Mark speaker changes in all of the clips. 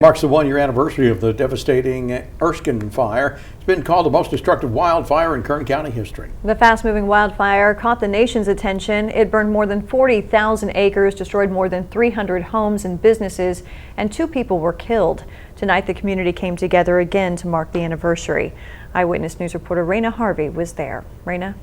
Speaker 1: Marks the one-year anniversary of the devastating Erskine Fire. It's been called the most destructive wildfire in Kern County history.
Speaker 2: The fast-moving wildfire caught the nation's attention. It burned more than 40,000 acres, destroyed more than 300 homes and businesses, and 2 people were killed. Tonight, the community came together again to mark the anniversary. Eyewitness News reporter Raina Harvey was there. Raina?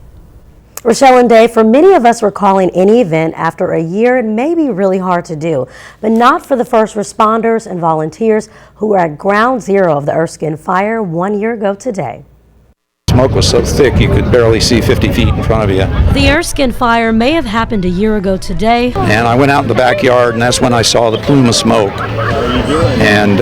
Speaker 3: Rochelle and Dave, for many of us, recalling any event after a year may be really hard to do, but not for the first responders and volunteers who were at ground zero of the Erskine Fire 1 year ago today.
Speaker 4: Smoke was so thick you could barely see 50 feet in front of you.
Speaker 5: The Erskine Fire may have happened a year ago today.
Speaker 4: And I went out in the backyard, and that's when I saw the plume of smoke. And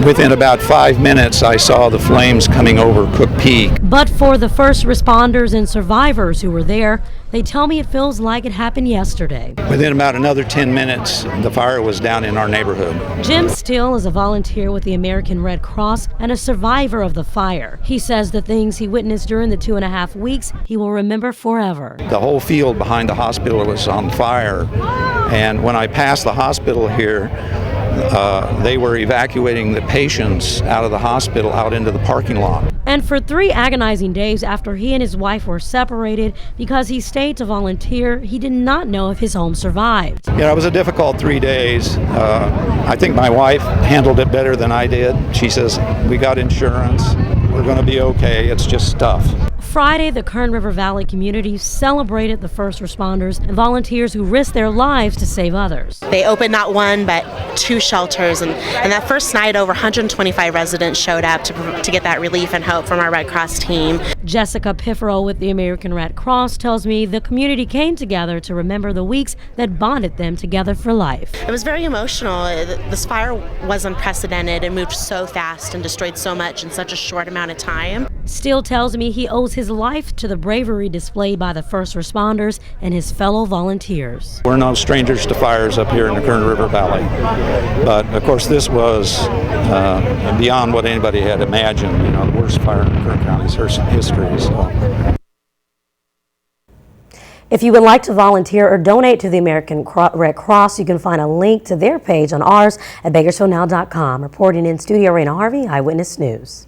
Speaker 4: within about 5 minutes, I saw the flames coming over Cook Peak.
Speaker 5: But for the first responders and survivors who were there, they tell me it feels like it happened yesterday.
Speaker 4: Within about another 10 minutes, the fire was down in our neighborhood.
Speaker 5: Jim Steele is a volunteer with the American Red Cross and a survivor of the fire. He says the things he witnessed during the 2.5 weeks he will remember forever.
Speaker 4: The whole field behind the hospital was on fire. And when I passed the hospital here, they were evacuating the patients out of the hospital out into the parking lot.
Speaker 5: And for 3 agonizing days after he and his wife were separated because he stayed to volunteer, he did not know if his home survived.
Speaker 4: Yeah, it was a difficult 3 days. I think my wife handled it better than I did. She says, "We got insurance. We're going to be okay. It's just tough."
Speaker 5: Friday, the Kern River Valley community celebrated the first responders and volunteers who risked their lives to save others.
Speaker 6: They opened not 1 but 2 shelters, and that first night over 125 residents showed up to get that relief and hope from our Red Cross team.
Speaker 5: Jessica Pifferl with the American Red Cross tells me the community came together to remember the weeks that bonded them together for life.
Speaker 6: It was very emotional. This fire was unprecedented. It moved so fast and destroyed so much in such a short amount of time.
Speaker 5: Steele tells me he owes his life to the bravery displayed by the first responders and his fellow volunteers.
Speaker 4: We're no strangers to fires up here in the Kern River Valley, but of course this was beyond what anybody had imagined. You know, the worst fire in Kern County's history. So.
Speaker 3: If you would like to volunteer or donate to the American Red Cross, you can find a link to their page on ours at BakersfieldNow.com. Reporting in studio, Raina Harvey, Eyewitness News.